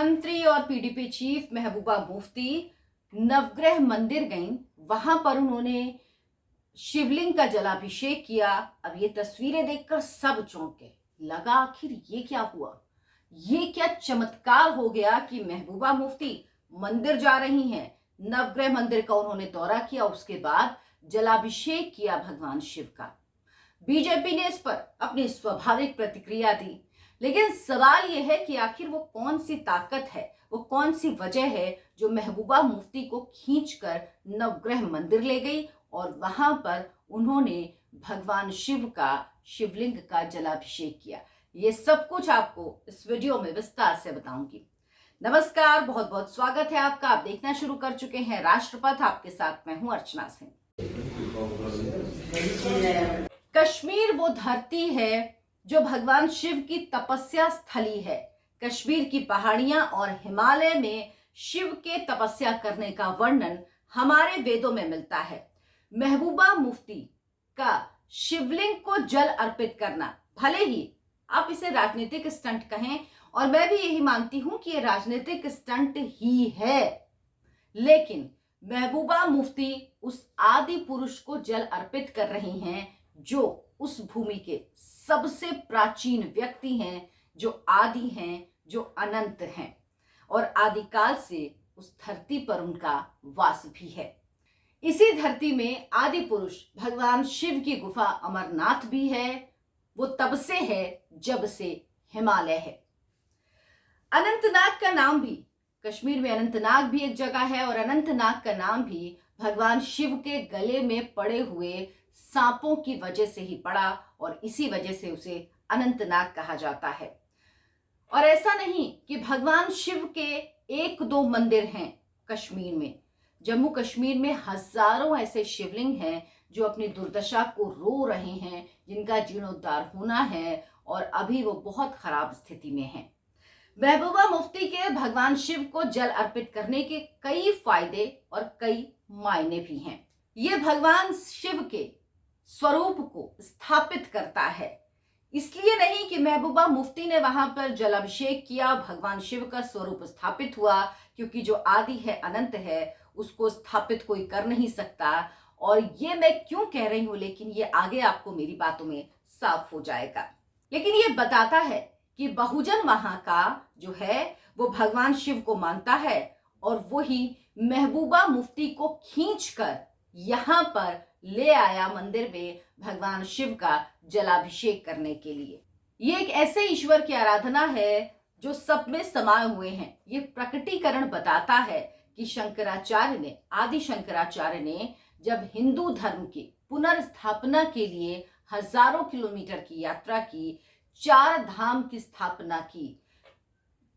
मुख्यमंत्री और PDP chief Mehbooba Mufti नवग्रह मंदिर गईं। वहां पर उन्होंने शिवलिंग का जलाभिषेक किया। अब ये तस्वीरें देखकर सब चौंके। लगा आखिर ये क्या हुआ, ये क्या चमत्कार हो गया कि महबूबा मुफ्ती मंदिर जा रही हैं। नवग्रह मंदिर का उन्होंने दौरा किया, उसके बाद जलाभिषेक किया भगवान शिव का। बीजेपी ने इस पर अपनी स्वाभाविक प्रतिक्रिया दी, लेकिन सवाल यह है कि आखिर वो कौन सी ताकत है, वो कौन सी वजह है जो महबूबा मुफ्ती को खींचकर नवग्रह मंदिर ले गई और वहां पर उन्होंने भगवान शिव का शिवलिंग का जलाभिषेक किया। ये सब कुछ आपको इस वीडियो में विस्तार से बताऊंगी। नमस्कार, बहुत बहुत स्वागत है आपका। आप देखना शुरू कर चुके हैं राष्ट्रपथ। आपके साथ मैं हूं अर्चना सिंह। कश्मीर वो धरती है जो भगवान शिव की तपस्या स्थली है। कश्मीर की पहाड़ियां और हिमालय में शिव के तपस्या करने का वर्णन हमारे वेदों में मिलता है। महबूबा मुफ्ती का शिवलिंग को जल अर्पित करना, भले ही आप इसे राजनीतिक स्टंट कहें, और मैं भी यही मानती हूं कि ये राजनीतिक स्टंट ही है, लेकिन महबूबा मुफ्ती उस आदि पुरुष को जल अर्पित कर रही हैं जो उस भूमि के सबसे प्राचीन व्यक्ति हैं, जो आदि हैं, जो अनंत हैं, और आदिकाल से उस धरती पर उनका वास भी है। इसी धरती में आदि पुरुष भगवान शिव की गुफा अमरनाथ भी है। वो तब से है जब से हिमालय है। अनंतनाग का नाम भी, कश्मीर में अनंतनाग भी एक जगह है, और अनंतनाग का नाम भी भगवान शिव के गले में पड़े हुए सांपों की वजह से ही पड़ा, और इसी वजह से उसे अनंतनाग कहा जाता है। और ऐसा नहीं कि भगवान शिव के एक दो मंदिर हैं कश्मीर में। जम्मू कश्मीर में हजारों ऐसे शिवलिंग हैं जो अपनी दुर्दशा को रो रहे हैं, जिनका जीर्णोद्धार होना है, और अभी वो बहुत खराब स्थिति में हैं। महबूबा मुफ्ती के भगवान शिव को जल अर्पित करने के कई फायदे और कई मायने भी हैं। ये भगवान शिव के स्वरूप को स्थापित करता है। इसलिए नहीं कि महबूबा मुफ्ती ने वहां पर जलाभिषेक किया, भगवान शिव का स्वरूप स्थापित हुआ, क्योंकि जो आदि है, अनंत है, उसको स्थापित कोई कर नहीं सकता। और ये मैं क्यों कह रही हूं, लेकिन ये आगे आपको मेरी बातों में साफ हो जाएगा। लेकिन ये बताता है कि बहुजन वहां का जो है वो भगवान शिव को मानता है, और वही महबूबा मुफ्ती को खींचकर यहां पर ले आया मंदिर में भगवान शिव का जलाभिषेक करने के लिए। ये एक ऐसे ईश्वर की आराधना है जो सब में समाये हुए हैं। ये प्रकटीकरण बताता है कि शंकराचार्य ने, आदि शंकराचार्य ने जब हिंदू धर्म की पुनर्स्थापना के लिए हजारों किलोमीटर की यात्रा की, 4 धाम की स्थापना की,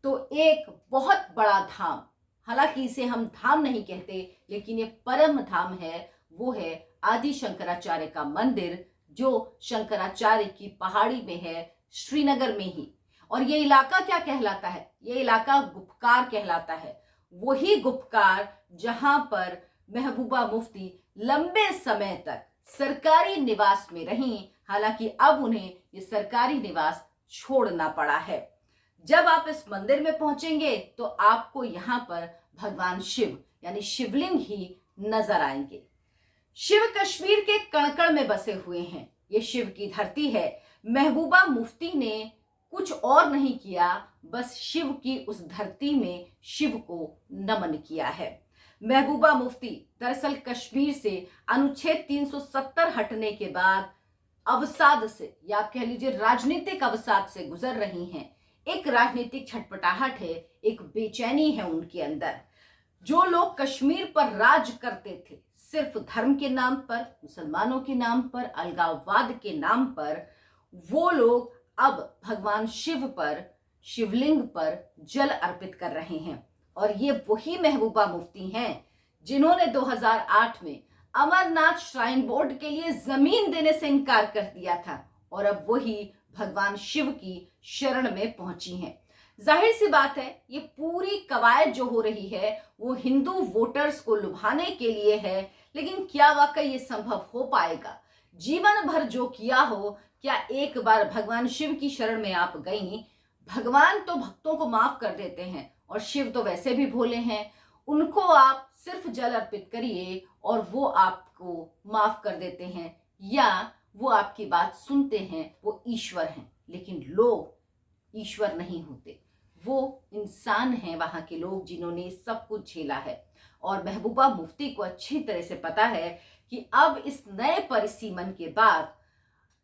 तो एक बहुत बड़ा धाम, हालांकि इसे हम धाम नहीं कहते, लेकिन ये परम धाम है, वो है आदि शंकराचार्य का मंदिर, जो शंकराचार्य की पहाड़ी में है, श्रीनगर में ही। और ये इलाका क्या कहलाता है? ये इलाका गुप्कार कहलाता है। वही गुप्कार जहां पर महबूबा मुफ्ती लंबे समय तक सरकारी निवास में रहीं, हालांकि अब उन्हें ये सरकारी निवास छोड़ना पड़ा है। जब आप इस मंदिर में पहुंचेंगे तो आपको यहाँ पर भगवान शिव यानी शिवलिंग ही नजर आएंगे। शिव कश्मीर के कण-कण में बसे हुए हैं। ये शिव की धरती है। महबूबा मुफ्ती ने कुछ और नहीं किया, बस शिव की उस धरती में शिव को नमन किया है। महबूबा मुफ्ती दरअसल कश्मीर से अनुच्छेद 370 हटने के बाद अवसाद से, या आप कह लीजिए राजनीतिक अवसाद से गुजर रही हैं। एक राजनीतिक छटपटाहट है, एक बेचैनी है उनके अंदर। जो लोग कश्मीर पर राज करते थे सिर्फ धर्म के नाम पर, मुसलमानों के नाम पर, अलगाववाद के नाम पर, वो लोग अब भगवान शिव पर, शिवलिंग पर जल अर्पित कर रहे हैं। और ये वही महबूबा मुफ्ती हैं जिन्होंने 2008 में अमरनाथ श्राइन बोर्ड के लिए जमीन देने से इनकार कर दिया था, और अब वही भगवान शिव की शरण में पहुंची हैं। जाहिर सी बात है, ये पूरी कवायद जो हो रही है वो हिंदू वोटर्स को लुभाने के लिए है, लेकिन क्या वाकई ये संभव हो पाएगा? जीवन भर जो किया हो, क्या एक बार भगवान शिव की शरण में आप गईं? भगवान तो भक्तों को माफ कर देते हैं, और शिव तो वैसे भी भोले हैं, उनको आप सिर्फ जल अर्पित करिए और वो आपको माफ कर देते हैं या वो आपकी बात सुनते हैं। वो ईश्वर हैं, लेकिन लोग ईश्वर नहीं होते, वो इंसान हैं वहां के लोग जिन्होंने सब कुछ झेला है। और महबूबा मुफ्ती को अच्छी तरह से पता है कि अब इस नए परिसीमन के बाद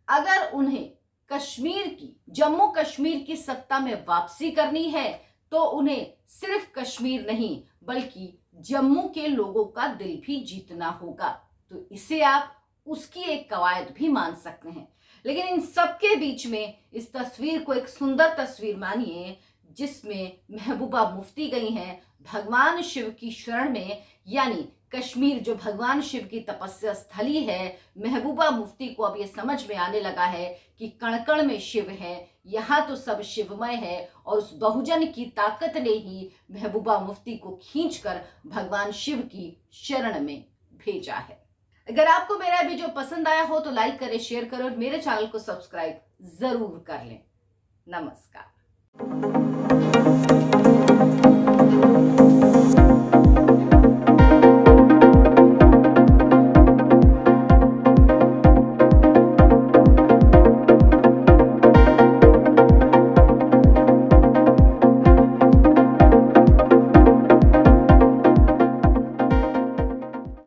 अगर उन्हें कश्मीर की, जम्मू कश्मीर की सत्ता में वापसी करनी है तो उन्हें सिर्फ कश्मीर नहीं बल्कि जम्मू के लोगों का दिल भी जीतना होगा। तो इसे आप उसकी एक कवायद भी मान सकते हैं। लेकिन इन सब के बीच में इस तस्वीर को एक सुंदर तस्वीर मानिए जिसमें महबूबा मुफ्ती गई हैं भगवान शिव की शरण में, यानी कश्मीर जो भगवान शिव की तपस्या स्थली है। महबूबा मुफ्ती को अब ये समझ में आने लगा है कि कण कण में शिव है, यहाँ तो सब शिवमय है और उस बहुजन की ताकत ने ही महबूबा मुफ्ती को खींचकर भगवान शिव की शरण में भेजा है। अगर आपको मेरा वीडियो पसंद आया हो तो लाइक करें, शेयर करें और मेरे चैनल को सब्सक्राइब जरूर कर लें। नमस्कार।